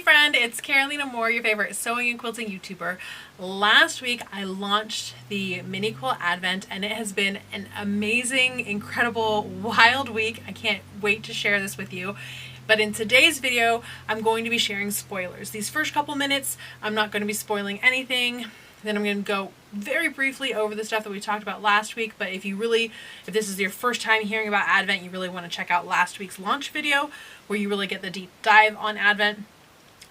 friend, it's Carolina Moore, your favorite sewing and quilting YouTuber. Last week I launched the Mini Quilt Advent and it has been an amazing, incredible, wild week. I can't wait to share this with you. But in today's video, I'm going to be sharing spoilers. These first couple minutes, I'm not going to be spoiling anything. Then I'm going to go very briefly over the stuff that we talked about last week. But if this is your first time hearing about Advent, you really want to check out last week's launch video where you really get the deep dive on Advent.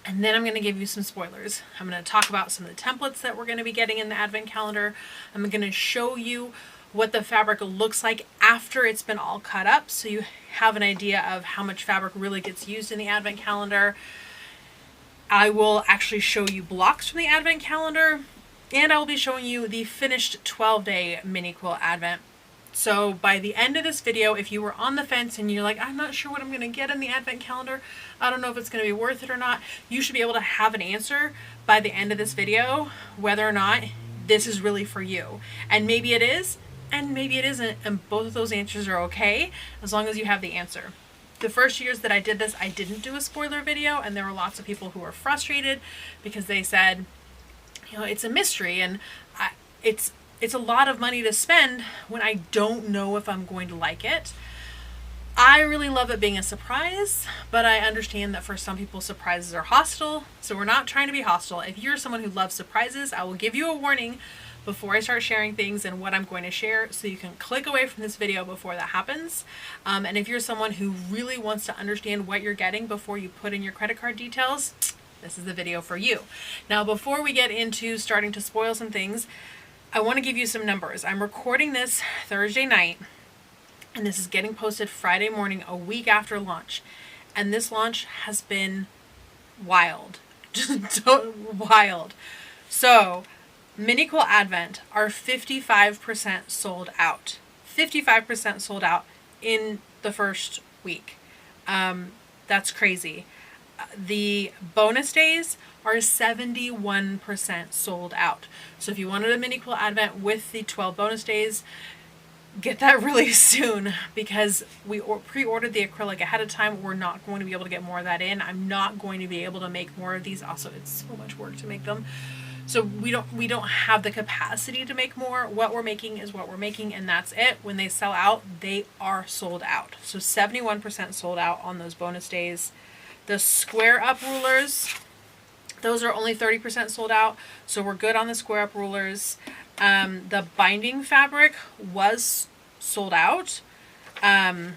And then I'm going to give you some spoilers. I'm going to talk about some of the templates that we're going to be getting in the Advent calendar. I'm going to show you what the fabric looks like after it's been all cut up, so you have an idea of how much fabric really gets used in the Advent calendar. I will actually show you blocks from the Advent calendar, and I will be showing you the finished 12-day Mini Quilt Advent. So by the end of this video, if you were on the fence and you're like, I'm not sure what I'm going to get in the Advent calendar, I don't know if it's going to be worth it or not, you should be able to have an answer by the end of this video, whether or not this is really for you. And maybe it is, and maybe it isn't, and both of those answers are okay, as long as you have the answer. The first years that I did this, I didn't do a spoiler video, and there were lots of people who were frustrated because they said, you know, it's a mystery, and it's a lot of money to spend when I don't know if I'm going to like it. I really love it being a surprise, but I understand that for some people surprises are hostile, so we're not trying to be hostile. If you're someone who loves surprises, I will give you a warning before I start sharing things and what I'm going to share, so you can click away from this video before that happens. And if you're someone who really wants to understand what you're getting before you put in your credit card details, this is the video for you. Now, before we get into starting to spoil some things, I want to give you some numbers. I'm recording this Thursday night, and this is getting posted Friday morning, a week after launch. And this launch has been wild. Just wild. So, Mini Quilt Advent are 55% sold out. 55% sold out in the first week. That's crazy. The bonus days are 71% sold out. So if you wanted a Mini Quilt Advent with the 12 bonus days, get that really soon, because we pre-ordered the acrylic ahead of time. We're not going to be able to get more of that in. I'm not going to be able to make more of these. Also, it's so much work to make them. So we don't have the capacity to make more. What we're making is what we're making, and that's it. When they sell out, they are sold out. So 71% sold out on those bonus days. The square up rulers, those are only 30% sold out, so we're good on the square up rulers. The binding fabric was sold out. Yeah,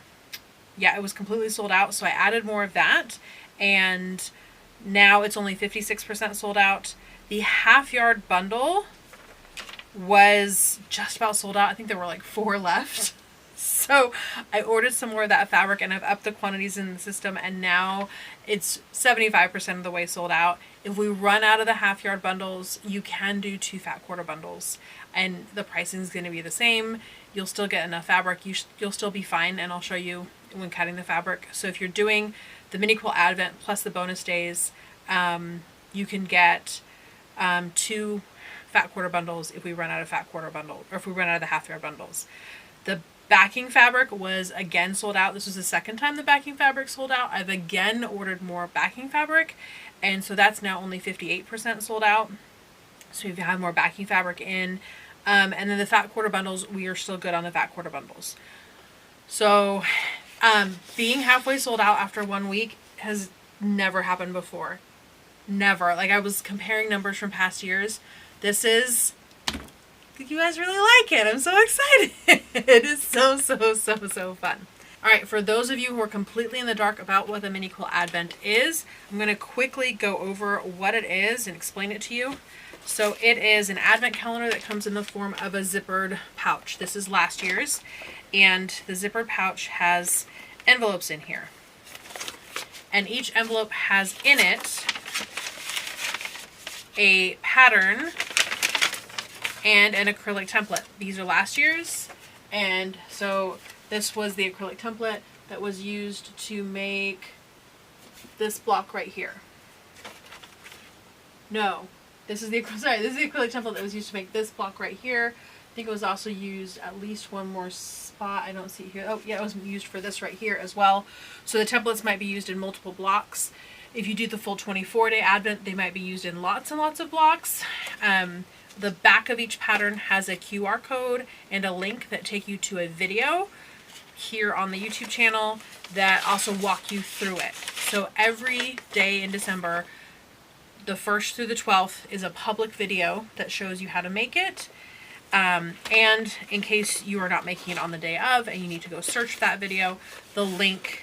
it was completely sold out, so I added more of that, and now it's only 56% sold out. The half yard bundle was just about sold out. I think there were like 4 left. So I ordered some more of that fabric, and I've upped the quantities in the system, and now it's 75% of the way sold out. If we run out of the half yard bundles, you can do 2 fat quarter bundles, and the pricing is going to be the same. You'll still get enough fabric. You'll still be fine, and I'll show you when cutting the fabric. So if you're doing the Mini Quilt Advent plus the bonus days, you can get 2 fat quarter bundles if we run out of fat quarter bundle, or if we run out of the half yard bundles. The backing fabric was again sold out. This was the second time the backing fabric sold out. I've again ordered more backing fabric, and so that's now only 58% sold out. So if you have more backing fabric in, and then the fat quarter bundles, we are still good on the fat quarter bundles. So being halfway sold out after 1 week has never happened before. Never. Like, I was comparing numbers from past years. This is, you guys really like it. I'm so excited. It is so fun. All right, for those of you who are completely in the dark about what the Mini Quilt Advent is, I'm going to quickly go over what it is and explain it to you. So it is an Advent calendar that comes in the form of a zippered pouch. This is last year's, and the zippered pouch has envelopes in here. And each envelope has in it a pattern and an acrylic template. These are last year's, and so this was the acrylic template that was used to make this block right here. No, this is the acrylic template that was used to make this block right here. I think it was also used at least one more spot. I don't see it here. Oh yeah, it was used for this right here as well. So the templates might be used in multiple blocks. If you do the full 24-day Advent, they might be used in lots and lots of blocks. The back of each pattern has a QR code and a link that take you to a video here on the YouTube channel that also walk you through it. So every day in December, the 1st through the 12th, is a public video that shows you how to make it. And in case you are not making it on the day of and you need to go search that video, the link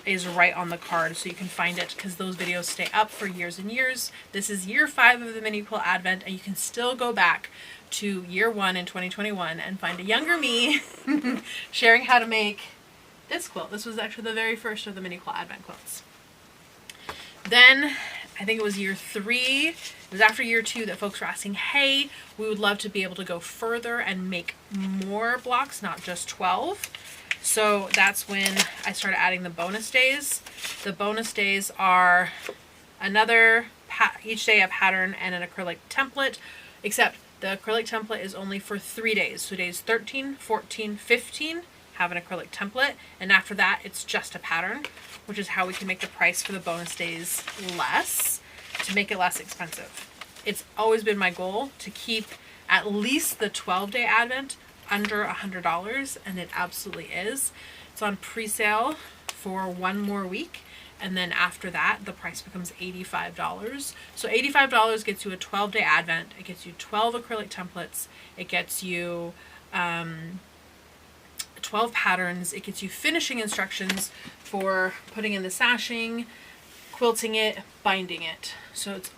is right on the card so you can find it, because those videos stay up for years and years. This is year 5 of the Mini Quilt Advent, and you can still go back to year 1 in 2021 and find a younger me sharing how to make this quilt. This was actually the very first of the Mini Quilt Advent quilts. Then I think it was year 3, it was after year 2 that folks were asking, hey, we would love to be able to go further and make more blocks, not just 12. So that's when I started adding the bonus days. The bonus days are another, each day a pattern and an acrylic template, except the acrylic template is only for 3 days. So days 13, 14, 15 have an acrylic template, and after that it's just a pattern, which is how we can make the price for the bonus days less, to make it less expensive. It's always been my goal to keep at least the 12-day Advent under $100, and it absolutely is. It's on pre-sale for 1 more week, and then after that the price becomes $85. So $85 gets you a 12-day Advent. It gets you 12 acrylic templates. It gets you 12 patterns. It gets you finishing instructions for putting in the sashing, quilting it, binding it. So it's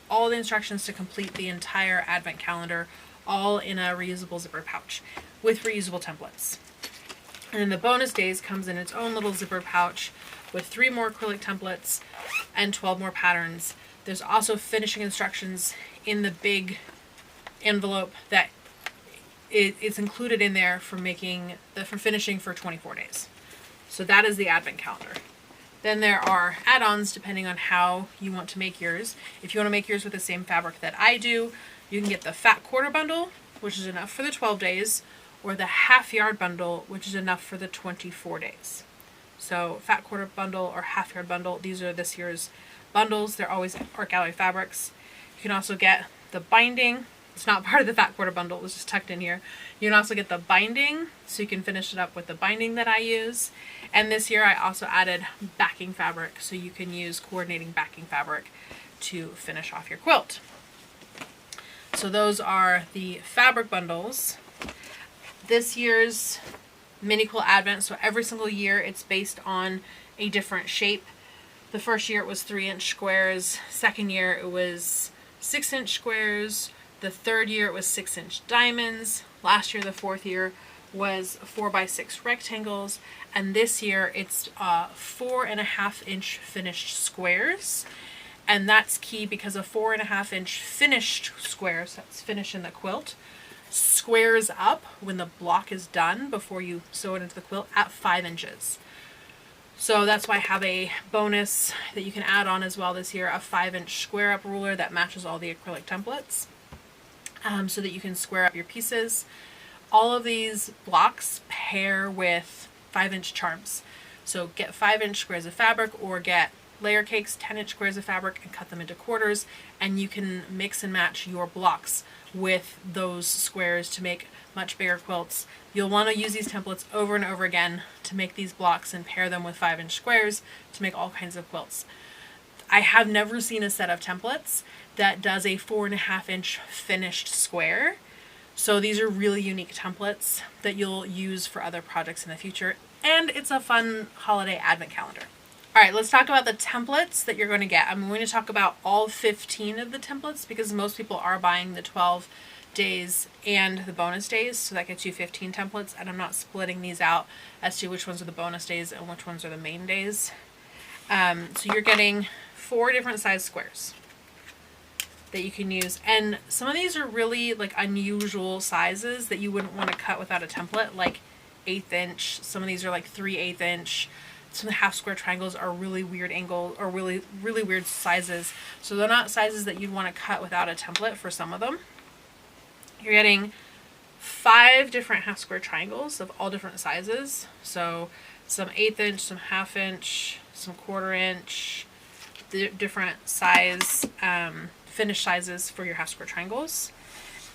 all the instructions to complete the entire Advent calendar, all in a reusable zipper pouch with reusable templates. And then the bonus days comes in its own little zipper pouch with 3 more acrylic templates and 12 more patterns. There's also finishing instructions in the big envelope that it's included in there for finishing for 24 days. So that is the Advent calendar. Then there are add-ons depending on how you want to make yours. If you want to make yours with the same fabric that I do, you can get the fat quarter bundle, which is enough for the 12 days, or the half yard bundle, which is enough for the 24 days. So fat quarter bundle or half yard bundle, these are this year's bundles. They're always Art Gallery fabrics. You can also get the binding. It's not part of the fat quarter bundle, it was just tucked in here. You can also get the binding, so you can finish it up with the binding that I use. And this year I also added backing fabric, so you can use coordinating backing fabric to finish off your quilt. So those are the fabric bundles. This year's Mini Quilt Advent, so every single year it's based on a different shape. The first year it was 3-inch squares. Second year it was 6-inch squares. The third year it was 6-inch diamonds. Last year, the 4th year, was 4x6 rectangles. And this year it's 4.5-inch finished squares. And that's key because a 4.5-inch finished square, so that's finish in the quilt, squares up when the block is done before you sew it into the quilt at 5 inches. So that's why I have a bonus that you can add on as well this year, a 5-inch square up ruler that matches all the acrylic templates, so that you can square up your pieces. All of these blocks pair with 5-inch charms. So get 5-inch squares of fabric, or get layer cakes, 10-inch squares of fabric, and cut them into quarters, and you can mix and match your blocks with those squares to make much bigger quilts. You'll want to use these templates over and over again to make these blocks and pair them with 5-inch squares to make all kinds of quilts. I have never seen a set of templates that does a 4.5-inch finished square. So these are really unique templates that you'll use for other projects in the future, and it's a fun holiday advent calendar. All right, let's talk about the templates that you're going to get. I'm going to talk about all 15 of the templates because most people are buying the 12 days and the bonus days, so that gets you 15 templates, and I'm not splitting these out as to which ones are the bonus days and which ones are the main days. So you're getting 4 different size squares that you can use, and some of these are really like unusual sizes that you wouldn't want to cut without a template, like 1/8 inch. Some of these are like 3/8 inch. Some of the half square triangles are really weird angle or really weird sizes, so they're not sizes that you'd want to cut without a template for some of them. You're getting 5 different half square triangles of all different sizes, so some 1/8 inch, some 1/2 inch, some 1/4 inch, the different size, finish sizes for your half square triangles.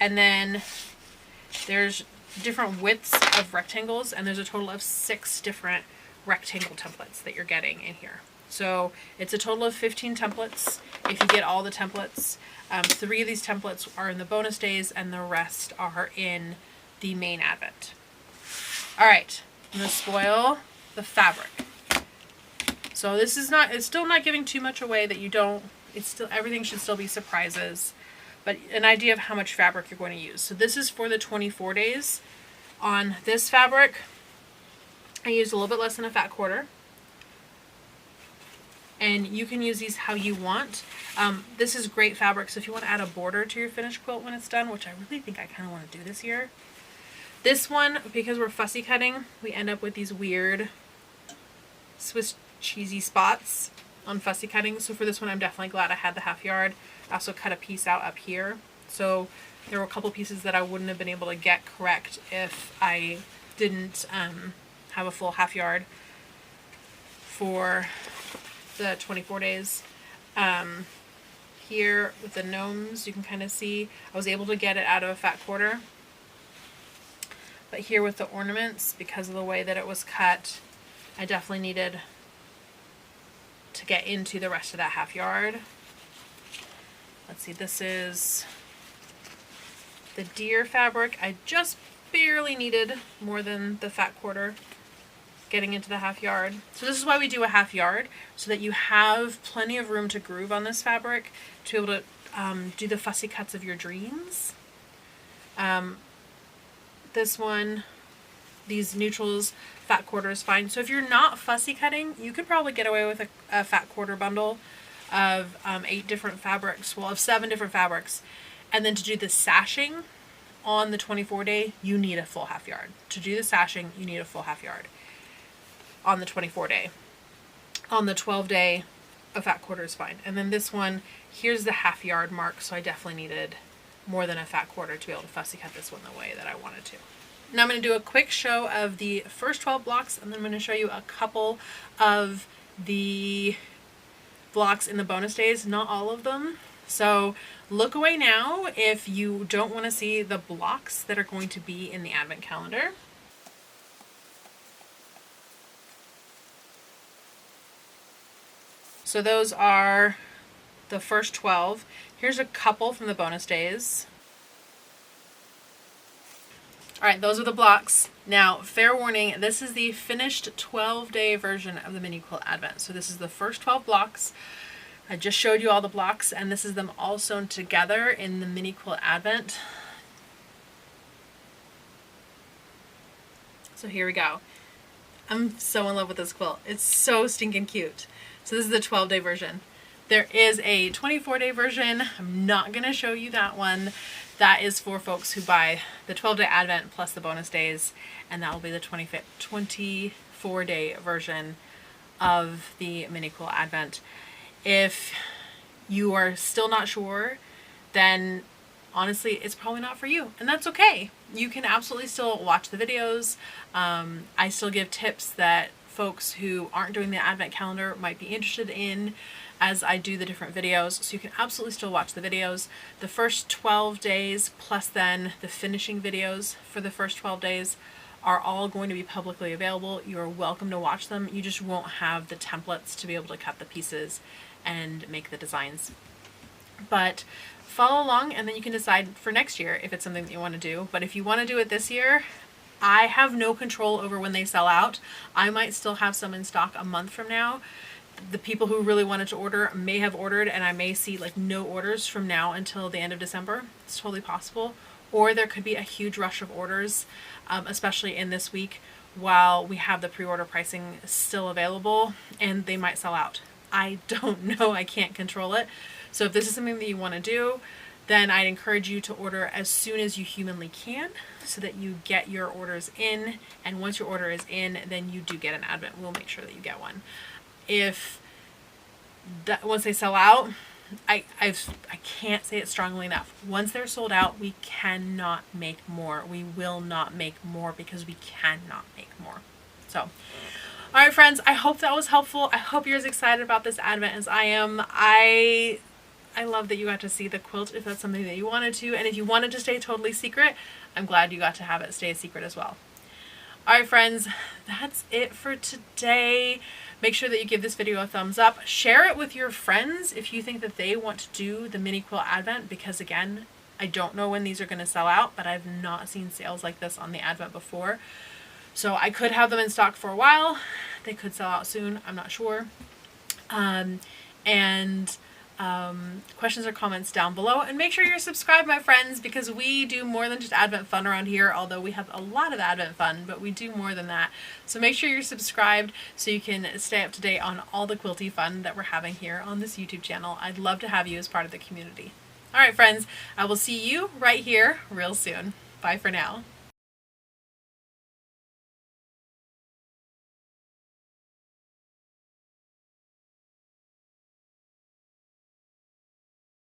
And then there's different widths of rectangles, and there's a total of 6 different rectangle templates that you're getting in here. So it's a total of 15 templates if you get all the templates. 3 of these templates are in the bonus days, and the rest are in the main advent. All right, I'm gonna spoil the fabric. So this is not, it's still not giving too much away that you don't, it's still, everything should still be surprises, but an idea of how much fabric you're going to use. So this is for the 24 days. On this fabric, I used a little bit less than a fat quarter. And you can use these how you want. This is great fabric, so if you want to add a border to your finished quilt when it's done, which I really think I kind of want to do this year. This one, because we're fussy cutting, we end up with these weird Swiss cheesy spots on fussy cutting. So for this one, I'm definitely glad I had the half yard. I also cut a piece out up here. So there were a couple pieces that I wouldn't have been able to get correct if I didn't have a full half yard for the 24 days. Here with the gnomes, you can kind of see I was able to get it out of a fat quarter. But here with the ornaments, because of the way that it was cut, I definitely needed to get into the rest of that half yard. Let's see, this is the deer fabric. I just barely needed more than the fat quarter getting into the half yard. So this is why we do a half yard, so that you have plenty of room to groove on this fabric to be able to do the fussy cuts of your dreams. This one, these neutrals, fat quarter is fine. So if you're not fussy cutting, you could probably get away with a fat quarter bundle of 8 different fabrics, well, of 7 different fabrics. And then to do the sashing on the 24 day, you need a full half yard. To do the sashing, you need a full half yard on the 24 day. On the 12 day, a fat quarter is fine. And then this one, here's the half yard mark, so I definitely needed more than a fat quarter to be able to fussy cut this one the way that I wanted to. Now I'm going to do a quick show of the first 12 blocks, and then I'm going to show you a couple of the blocks in the bonus days, not all of them. So look away now if you don't want to see the blocks that are going to be in the advent calendar. So those are the first 12. Here's a couple from the bonus days. All right, those are the blocks. Now, fair warning, this is the finished 12-day version of the Mini Quilt Advent. So this is the first 12 blocks. I just showed you all the blocks, and this is them all sewn together in the Mini Quilt Advent. So here we go. I'm so in love with this quilt. It's so stinking cute. So this is the 12-day version. There is a 24-day version. I'm not going to show you that one. That is for folks who buy the 12-day Advent plus the bonus days, and that will be the 24-day version of the Mini Quilt Advent. If you are still not sure, then honestly, it's probably not for you, and that's okay. You can absolutely still watch the videos. I still give tips that folks who aren't doing the Advent calendar might be interested in as I do the different videos, so you can absolutely still watch the videos. The first 12 days plus then the finishing videos for the first 12 days are all going to be publicly available. You're welcome to watch them. You just won't have the templates to be able to cut the pieces and make the designs. But follow along, and then you can decide for next year if it's something that you want to do. But if you want to do it this year, I have no control over when they sell out. I might still have some in stock a month from now. The people who really wanted to order may have ordered, and I may see like no orders from now until the end of December. It's totally possible. Or there could be a huge rush of orders, especially in this week while we have the pre-order pricing still available, and they might sell out. I don't know. I can't control it. So if this is something that you want to do, then I'd encourage you to order as soon as you humanly can so that you get your orders in. And once your order is in, then you do get an Advent. We'll make sure that you get one. If once they sell out, I can't say it strongly enough. Once they're sold out, we cannot make more. We will not make more because we cannot make more. So All right, friends, I hope that was helpful. I hope you're as excited about this Advent as I am. I love that you got to see the quilt if that's something that you wanted to. And if you wanted to stay totally secret, I'm glad you got to have it stay a secret as well. All right, friends, that's it for today. Make sure that you give this video a thumbs up. Share it with your friends if you think that they want to do the Mini Quilt Advent, because again, I don't know when these are going to sell out, but I've not seen sales like this on the Advent before. So I could have them in stock for a while. They could sell out soon. I'm not sure. Questions or comments down below, and make sure you're subscribed, my friends, because we do more than just Advent fun around here, although we have a lot of Advent fun, but we do more than that. So make sure you're subscribed so you can stay up to date on all the quilty fun that we're having here on this YouTube channel. I'd love to have you as part of the community. All right, friends, I will see you right here real soon. Bye for now.